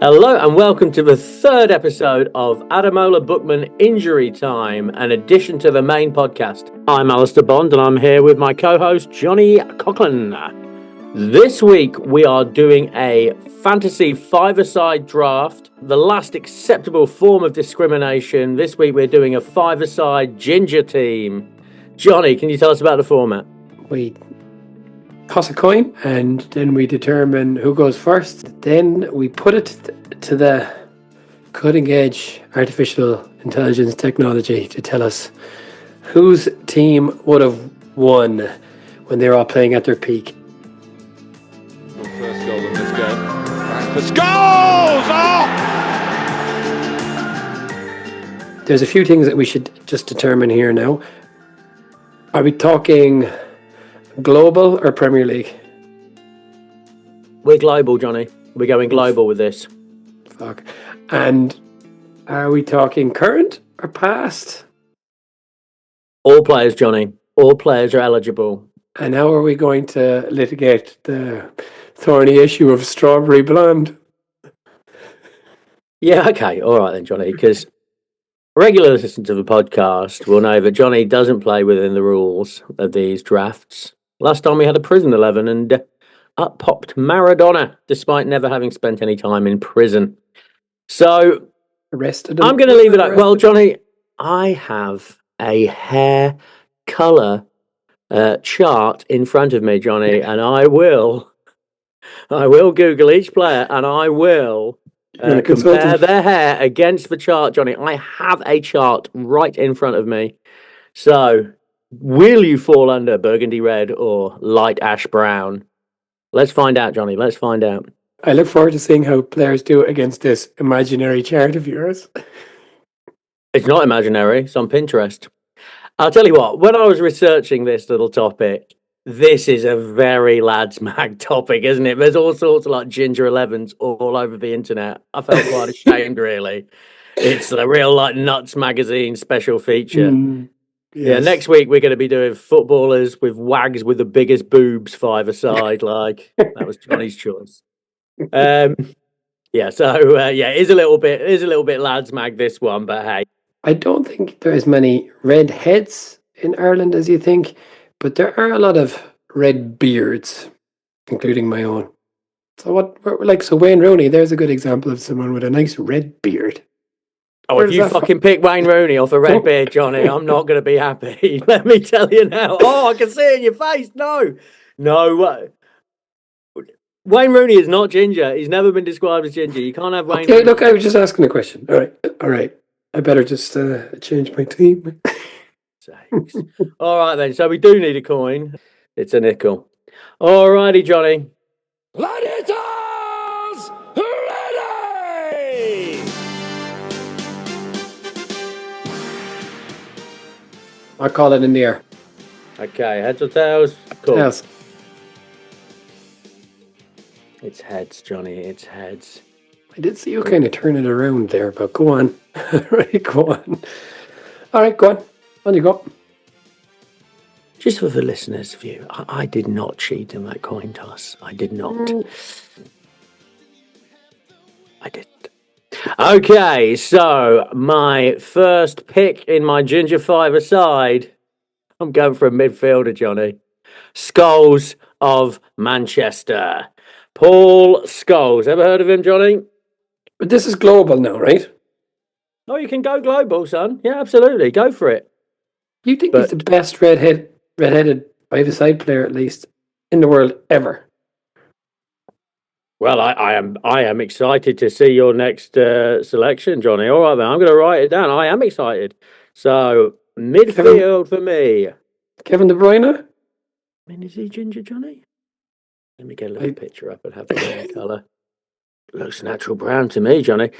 Hello and welcome to the third episode of Ademola Bookmen Injury Time, an addition to the main podcast. I'm Alistair Bond and I'm here with my co-host Johnny Coughlin. This week we are doing a fantasy five-a-side draft, the last acceptable form of discrimination. This week we're doing a five-a-side ginger team. Johnny, can you tell us about the format? We toss a coin and then we determine who goes first. Then we put it to the cutting edge artificial intelligence technology to tell us whose team would have won when they were all playing at their peak. First goal in this game. The goals! Oh! There's a few things that we should just determine here now. Are we talking global or Premier League? We're global, Johnny. We're going global with this. Fuck. And are we talking current or past? All players, Johnny. All players are eligible. And how are we going to litigate the thorny issue of strawberry blonde? Yeah, okay. All right then, Johnny, because regular listeners to the podcast will know that Johnny doesn't play within the rules of these drafts. Last time we had a prison 11 and up popped Maradona, despite never having spent any time in prison. So Arrested. I'm going to leave it at, well, Johnny, I have a hair colour chart in front of me, Johnny, and I will Google each player and I will compare their hair against the chart, Johnny. I have a chart right in front of me. So, will you fall under burgundy red or light ash brown? Let's find out, Johnny. Let's find out. I look forward to seeing how players do against this imaginary chart of yours. It's not imaginary. It's on Pinterest. I'll tell you what, when I was researching this little topic, this is a very lads mag topic, isn't it? There's all sorts of like ginger 11s all over the internet. I felt quite ashamed, really. It's the real like Nuts magazine special feature. Yes. Yeah, next week we're going to be doing footballers with wags with the biggest boobs five-a-side. Like that was Johnny's choice. Yeah, so it is a little bit lads mag this one, but hey. I don't think there are as many red heads in Ireland as you think, but there are a lot of red beards, including my own. So so Wayne Rooney, there's a good example of someone with a nice red beard. Oh, if you fucking pick Wayne Rooney off a red beard, Johnny, I'm not going to be happy. Let me tell you now. Oh, I can see it in your face. No. Wayne Rooney is not ginger. He's never been described as ginger. You can't have Wayne Rooney. Look, I was just asking a question. All right. I better just change my team. Sakes. All right, then. So we do need a coin. It's a nickel. All righty, Johnny. Gladiators, ready! I'll call it in the air. Okay, heads or tails? Cool. Tails. It's heads, Johnny. It's heads. I did see you kind of turn it around there, but go on. Right, go on. All right, go on. On you go. Just for the listeners' view, I did not cheat in that coin toss. I did not. I didn't. Okay, so my first pick in my ginger five-a-side, I'm going for a midfielder, Johnny. Scholes of Manchester. Paul Scholes. Ever heard of him, Johnny? But this is global now, right? Oh, you can go global, son. Yeah, absolutely. Go for it. You think he's the best redheaded five-a-side player, at least, in the world ever? Well, I am excited to see your next selection, Johnny. All right, then. I'm going to write it down. I am excited. So, midfield for me. Kevin De Bruyne? I mean, is he ginger, Johnny? Let me get a little picture up and have the hair colour. Looks natural brown to me, Johnny.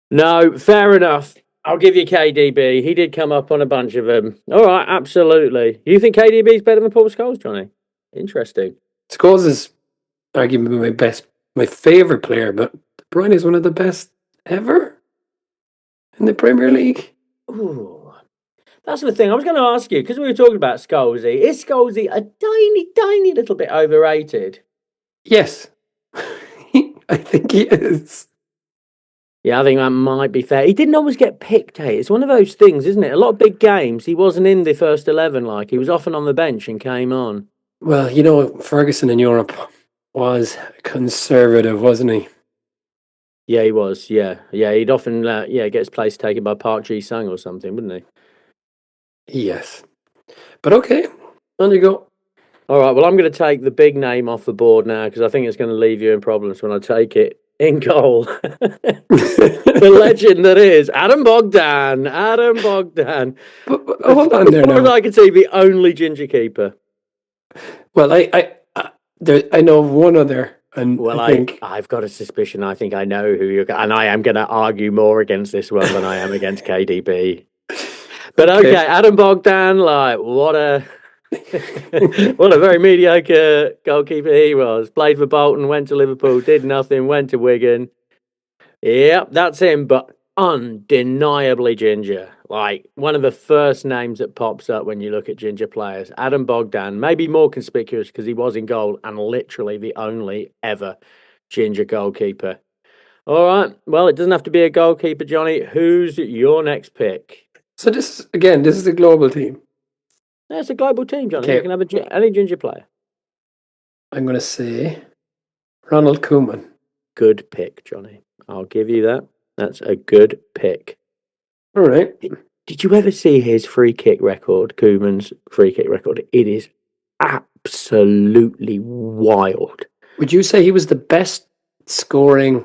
No, fair enough. I'll give you KDB. He did come up on a bunch of them. All right, absolutely. You think KDB is better than Paul Scholes, Johnny? Interesting. Scholes is arguably my favourite player, but De Bruyne is one of the best ever in the Premier League. Ooh. That's the thing. I was going to ask you, because we were talking about Scholesy. Is Scholesy a tiny, tiny little bit overrated? Yes. I think he is. Yeah, I think that might be fair. He didn't always get picked, hey? It's one of those things, isn't it? A lot of big games, he wasn't in the first 11, like. He was often on the bench and came on. Well, Ferguson in Europe was conservative, wasn't he? Yeah, he was. Yeah. He'd often, get his place taken by Park Ji-sung or something, wouldn't he? Yes. But okay, on you go. All right, well, I'm going to take the big name off the board now because I think it's going to leave you in problems when I take it. In goal, the legend that is Adam Bogdan. But hold on there As far as now. I can see, the only ginger keeper. Well, I know of one other, and Well, I think I've got a suspicion. I think I know who you're, and I am going to argue more against this one than I am against KDB. But okay, Adam Bogdan, like what a what a very mediocre goalkeeper he was. Played for Bolton, went to Liverpool, did nothing, went to Wigan. Yep, that's him, but undeniably ginger. Like one of the first names that pops up when you look at ginger players. Adam Bogdan, maybe more conspicuous because he was in goal and literally the only ever ginger goalkeeper. All right, well, it doesn't have to be a goalkeeper, Johnny. Who's your next pick? so. This is a global team. It's a global team, Johnny. Okay. You can have any ginger player. I'm going to say Ronald Koeman. Good pick, Johnny. I'll give you that. That's a good pick. All right. Did you ever see his free kick record, Koeman's free kick record? It is absolutely wild. Would you say he was the best scoring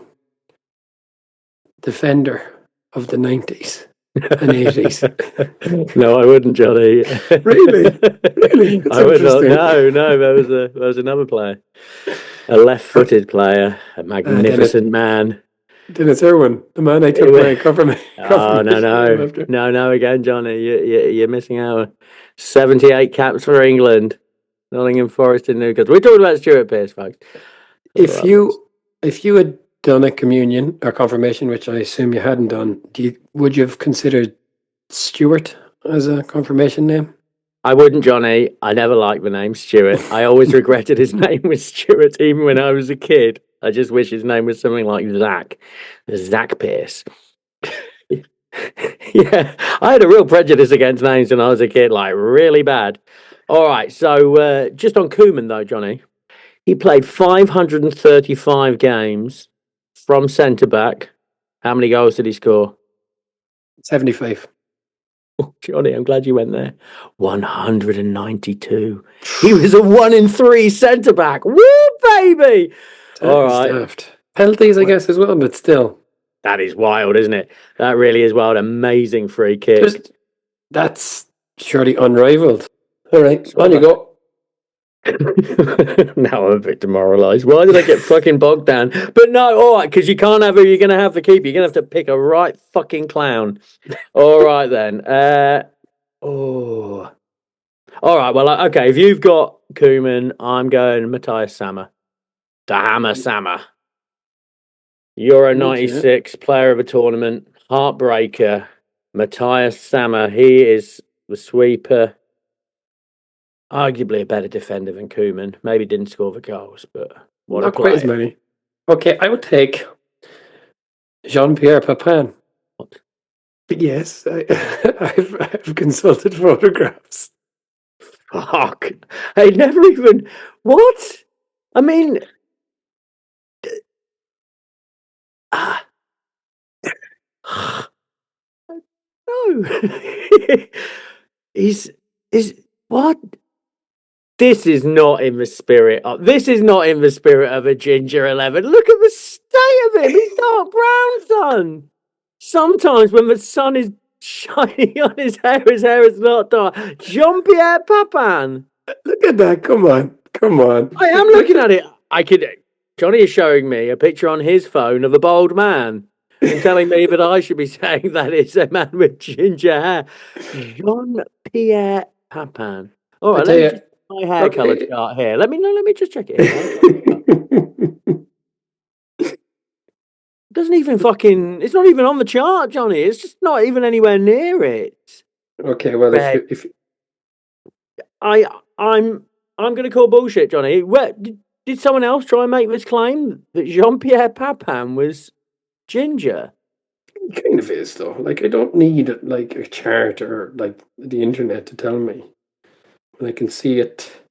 defender of the 90s and 80s? No, I wouldn't, Johnny. Really? That's I would not. interesting. No. There was another player, a left-footed player, a magnificent man. Dennis Irwin, the man I took my confirmation. Oh no! Again, Johnny, you're missing out. 78 caps for England, Nottingham Forest and Newcastle. We're talking about Stuart Pearce, folks. If you had done a communion or confirmation, which I assume you hadn't done, would you have considered Stuart as a confirmation name? I wouldn't, Johnny. I never liked the name Stuart. I always regretted his name was Stuart, even when I was a kid. I just wish his name was something like Zach Pearce. Yeah, I had a real prejudice against names when I was a kid, like really bad. All right, so just on Koeman though, Johnny, he played 535 games from centre back. How many goals did he score? 75. Oh, Johnny, I'm glad you went there. 192. He was a 1 in 3 centre back. Woo, baby! All right. Daft. Penalties, I guess, as well, but still. That is wild, isn't it? That really is wild. Amazing free kick. That's surely unrivaled. All right, on you go. Now I'm a bit demoralised. Why did I get fucking bogged down? But no, all right, because you can't have who you're going to have to keep. You're going to have to pick a right fucking clown. All right, then. All right, well, okay, if you've got Koeman, I'm going Matthias Sammer. The Hammer Sammer. Euro 96, player of a tournament, heartbreaker. Matthias Sammer, he is the sweeper. Arguably a better defender than Koeman. Maybe didn't score the goals, but what not a player. Quite as many. Okay, I would take Jean-Pierre Papin. What? Yes, I've consulted photographs. Fuck. I never even... What? I mean... No. He's what? This is not in the spirit of a ginger 11. Look at the state of him. He's dark brown, son. Sometimes when the sun is shining on his hair is not dark. Jean-Pierre Papin. Look at that. Come on. I am looking at it. Johnny is showing me a picture on his phone of a bald man and telling me that I should be saying that it's a man with ginger hair. Jean-Pierre Papin. All right, let me just my hair colour chart here. Let me just check it. Doesn't even fucking. It's not even on the chart, Johnny. It's just not even anywhere near it. Okay, well, if I'm going to call bullshit, Johnny. Did someone else try and make this claim that Jean-Pierre Papin was ginger? It kind of is, though. Like, I don't need like a chart or like the internet to tell me. I can see it.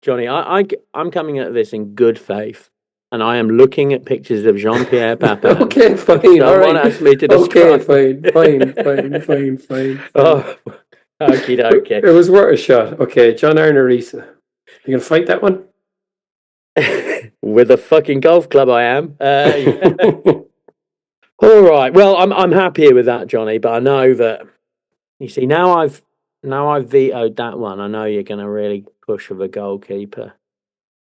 Johnny, I'm coming at this in good faith, and I am looking at pictures of Jean-Pierre Papin. Okay, fine. All Someone right. asked me to Okay, describe. fine. Oh, okie dokie. It was worth a shot. Okay, John Arne Riise. You gonna fight that one? With a fucking golf club, I am. Yeah. All right. Well, I'm happier with that, Johnny. But I know that you see now I've vetoed that one. I know you're going to really push for the goalkeeper,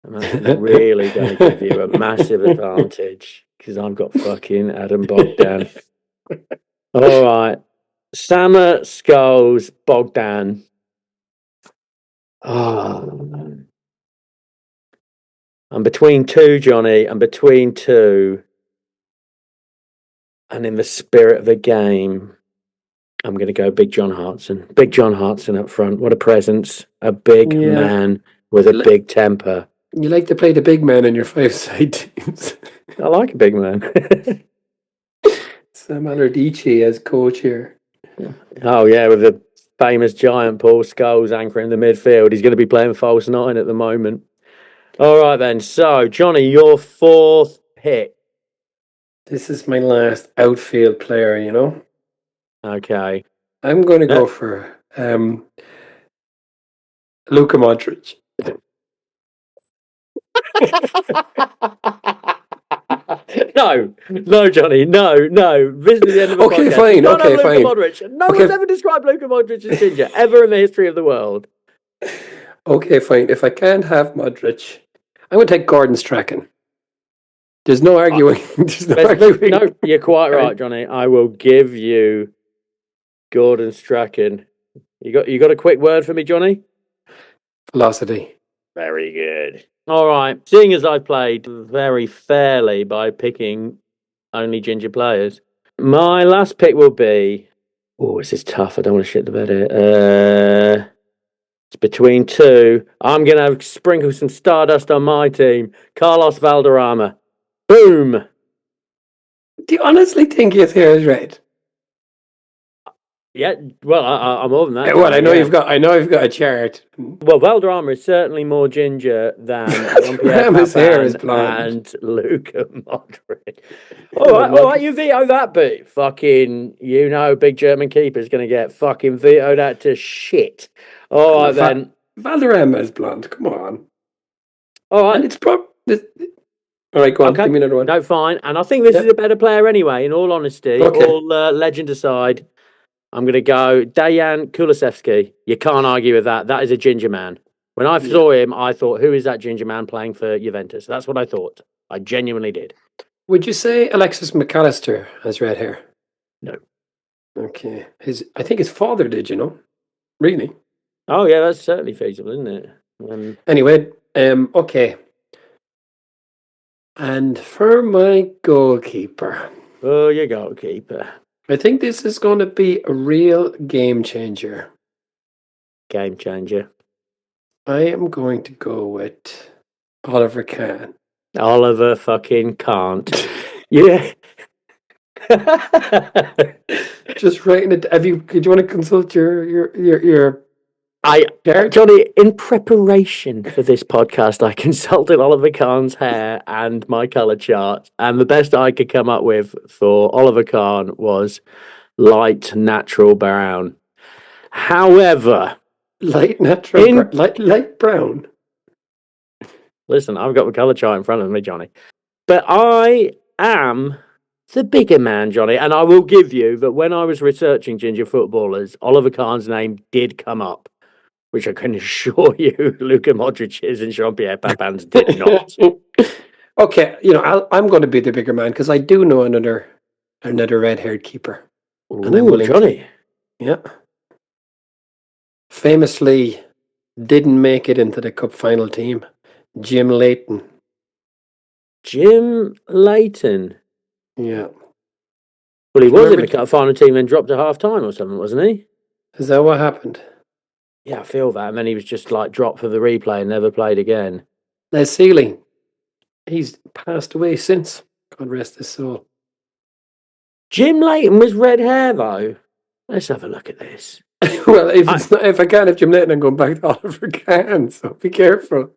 and that's really going to give you a massive advantage because I've got fucking Adam Bogdan. All right, Sama Scholes Bogdan. Oh, I'm between two, Johnny. I'm between two. And in the spirit of the game, I'm going to go Big John Hartson. Big John Hartson up front. What a presence. A big man with a big temper. You like to play the big man in your 5-side teams. I like a big man. Sam Allardyce as coach here. Oh, yeah, with the famous giant Paul Scholes anchoring the midfield. He's going to be playing false nine at the moment. All right, then. So, Johnny, your fourth pick. This is my last outfield player, you know? Okay. I'm going to go for Luka Modric. No, Johnny, no. This is the end of the podcast. Fine. You can't have Luka Fine. Modric. No one's ever described Luka Modric as ginger ever in the history of the world. Okay, fine. If I can't have Modric, I'm going to take Gordon Strachan. There's no arguing. No, you're quite right, Johnny. I will give you Gordon Strachan. You got a quick word for me, Johnny? Velocity. Very good. All right. Seeing as I played very fairly by picking only ginger players, my last pick will be. Oh, this is tough. I don't want to shit the bed here. It's between two. I'm going to sprinkle some stardust on my team. Carlos Valderrama. Boom. Do you honestly think his hair is red? Yeah, well, I'm more than that. Well, I know you've got a chart. Well, Valderrama is certainly more ginger than Jean-Pierre His hair is Papin blonde. and Luka Modric. All right, you veto that bit. Fucking, big German keeper's going to get fucking vetoed out to shit. All right, then. Valderrama is blonde. Come on. All right. And it's all right, go on. Okay. Give me another one. No, fine. And I think this is a better player anyway, in all honesty. Okay. All legend aside, I'm going to go Dejan Kulusevski. You can't argue with that. That is a ginger man. When I saw him, I thought, who is that ginger man playing for Juventus? That's what I thought. I genuinely did. Would you say Alexis McAllister has red hair? No. Okay. I think his father did, Really? Oh, yeah, that's certainly feasible, isn't it? Anyway, okay. And for my goalkeeper. Oh, your goalkeeper. I think this is going to be a real game changer. Game changer. I am going to go with Oliver Kahn. Oliver fucking can't. Yeah. Just writing it. Do you want to consult your Johnny, in preparation for this podcast, I consulted Oliver Kahn's hair and my colour chart, and the best I could come up with for Oliver Kahn was light natural brown. However, light brown. Listen, I've got the colour chart in front of me, Johnny. But I am the bigger man, Johnny, and I will give you that when I was researching ginger footballers, Oliver Kahn's name did come up, which I can assure you Luka Modric's and Jean-Pierre Papin's did not. Okay, I'm going to be the bigger man because I do know another red-haired keeper. Ooh, and I'm willing Johnny. Yeah. Famously didn't make it into the cup final team. Jim Leighton. Jim Leighton? Yeah. Well, he was in the cup final team and dropped at half-time or something, wasn't he? Is that what happened? Yeah, I feel that. And then he was just dropped for the replay and never played again. Les Sealy. He's passed away since. God rest his soul. Jim Leighton was red hair, though. Let's have a look at this. Well, if I can't have Jim Leighton, I'm going back to Oliver Kahn, so be careful.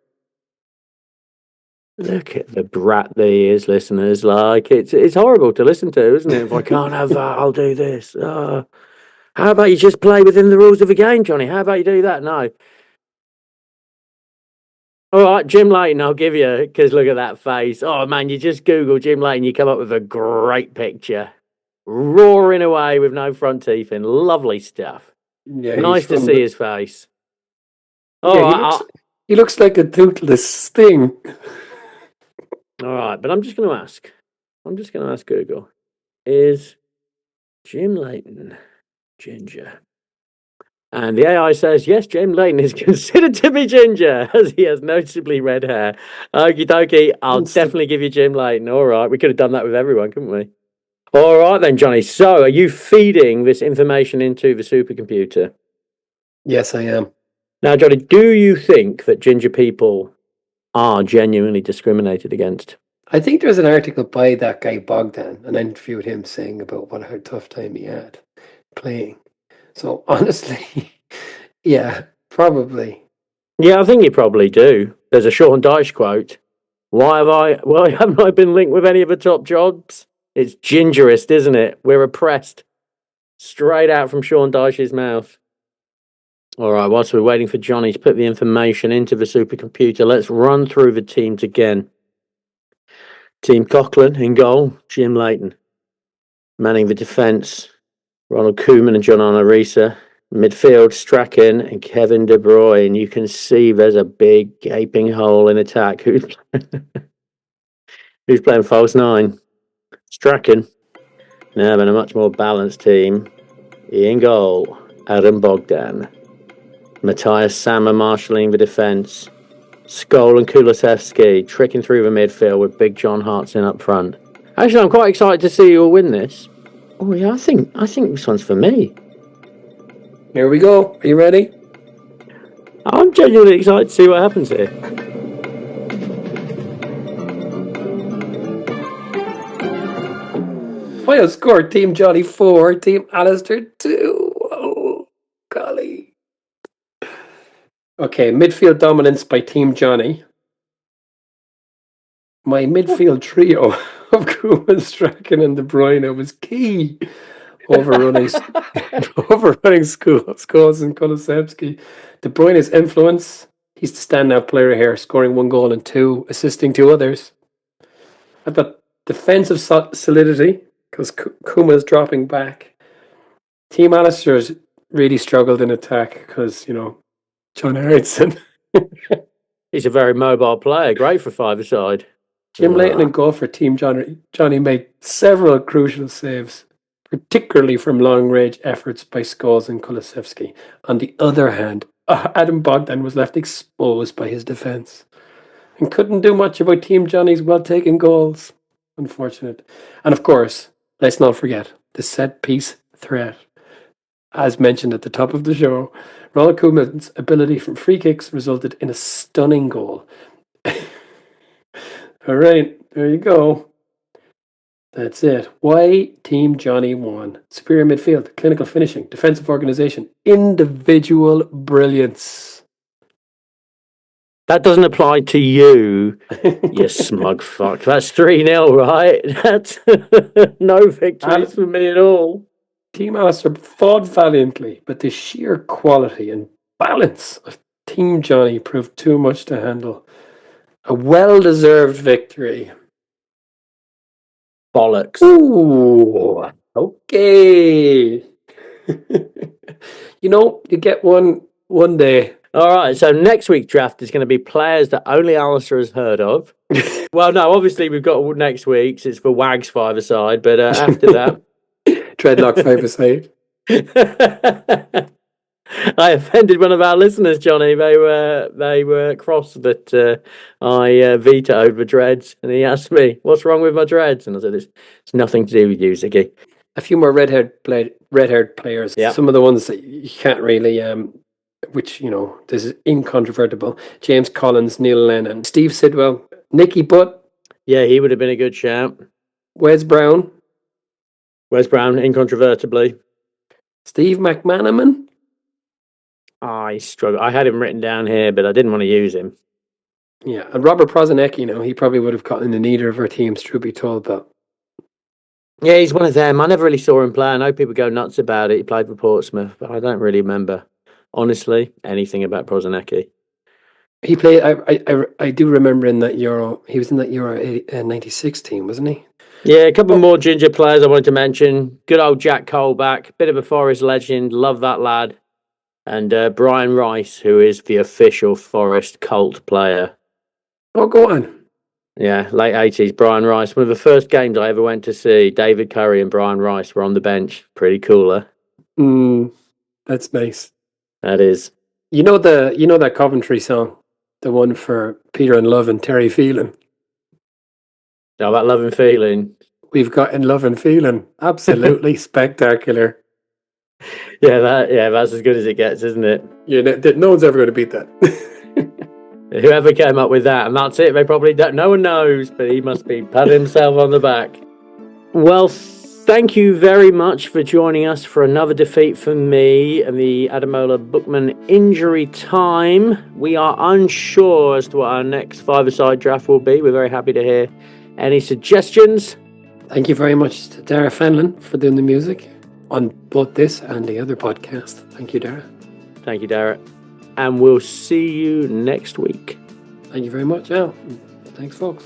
Look at the brat that he is, listeners. Like, it's horrible to listen to, isn't it? If I can't have that, I'll do this. How about you just play within the rules of the game, Johnny? How about you do that? No. All right, Jim Leighton, I'll give you, because look at that face. Oh, man, you just Google Jim Leighton, you come up with a great picture. Roaring away with no front teeth in. Lovely stuff. Yeah, Nice to see his face. All yeah, right, he looks like a toothless thing. all right, but I'm just going to ask Google, is Jim Leighton ginger? And the AI says, yes, Jim Leighton is considered to be ginger, as he has noticeably red hair. Okie dokie, I'll definitely give you Jim Leighton. All right, we could have done that with everyone, couldn't we? All right then, Johnny. So, are you feeding this information into the supercomputer? Yes, I am. Now, Johnny, do you think that ginger people are genuinely discriminated against? I think there's an article by that guy Bogdan, and I interviewed him saying about how tough time he had playing. So honestly, yeah, probably. Yeah, I think you probably do. There's a Sean Dyche quote. Why haven't I been linked with any of the top jobs? It's gingerist, isn't it? We're oppressed. Straight out from Sean Dyche's mouth. All right, whilst we're waiting for Johnny to put the information into the supercomputer, let's run through the teams again. Team Coughlin in goal, Jim Leighton. Manning the defence, Ronald Koeman and John Arisa. Midfield, Strachan and Kevin De Bruyne. You can see there's a big gaping hole in attack. Who's playing false nine? Strachan. Now in a much more balanced team. In goal, Adam Bogdan. Matthias Sammer marshalling the defence. Skoll and Kulusevski tricking through the midfield with Big John Hartson up front. Actually, I'm quite excited to see you all win this. Oh yeah, I think this one's for me. Here we go. Are you ready? I'm genuinely excited to see what happens here. Final score, Team Johnny 4, Team Alistair 2. Oh, golly. Okay, midfield dominance by Team Johnny. My midfield trio of Koeman, Strachan and De Bruyne was key. Overrunning Scholes and Kulusevski. De Bruyne's influence. He's the standout player here, scoring 1 goal and 2, assisting 2 others. I've got defensive solidity because Kuma's dropping back. Team Alistair's really struggled in attack because, John Harrison. He's a very mobile player, great for five-a-side. Jim Leighton and goal for Team Johnny made several crucial saves, particularly from long-range efforts by Scholes and Kulusevski. On the other hand, Adam Bogdan was left exposed by his defence and couldn't do much about Team Johnny's well-taken goals. Unfortunate. And of course, let's not forget the set-piece threat. As mentioned at the top of the show, Ronald Koeman's ability from free kicks resulted in a stunning goal. All right, there you go. That's it. Why Team Johnny won? Superior midfield, clinical finishing, defensive organisation, individual brilliance. That doesn't apply to you, you smug fuck. That's 3-0, right? That's no victories for me at all. Team Alistair fought valiantly, but the sheer quality and balance of Team Johnny proved too much to handle. A well-deserved victory. Bollocks. Ooh, okay. You get one day. All right, so next week's draft is going to be players that only Alistair has heard of. Well, no, obviously we've got next week's. It's for Wags five-a-side, but after that... Dreadlock five-a-side. I offended one of our listeners, Johnny. They were cross that I vetoed the dreads, and he asked me, "What's wrong with my dreads?" And I said, "It's nothing to do with you, Ziggy." A few more red-haired players. Yeah. Some of the ones that you can't really, which this is incontrovertible. James Collins, Neil Lennon, Steve Sidwell, Nicky Butt. Yeah, he would have been a good shout. Wes Brown. Wes Brown, incontrovertibly. Steve McManaman. I struggle. I had him written down here, but I didn't want to use him. Yeah, and Robert Prozinecki, he probably would have gotten in either of our teams, truth be told, but Yeah, he's one of them. I never really saw him play. I know people go nuts about it. He played for Portsmouth, but I don't really remember, honestly, anything about Prozinecki. he played. I do remember in that Euro. He was in that Euro 96 team, wasn't he? Yeah, a couple more ginger players I wanted to mention. Good old Jack Colback, bit of a Forest legend. Love that lad. And Brian Rice, who is the official Forest cult player. Oh, go on. Yeah, late 80s, Brian Rice. One of the first games I ever went to see, David Curry and Brian Rice were on the bench. Pretty cooler. That's nice. That is. You know that Coventry song, the one for Peter and Love and Terry Phelan. Oh, that love and feeling. We've got in Love and Feeling. Absolutely spectacular. Yeah, that's as good as it gets, isn't it? Yeah, no one's ever going to beat that. Whoever came up with that, and that's it. They probably don't. No one knows, but he must be patting himself on the back. Well, thank you very much for joining us for another defeat for me and the Ademola Bookmen Injury Time. We are unsure as to what our next five-a-side draft will be. We're very happy to hear any suggestions. Thank you very much to Dara Fenlon for doing the music on both this and the other podcast. Thank you, Dara. Thank you, Dara. And we'll see you next week. Thank you very much, Al. Thanks, folks.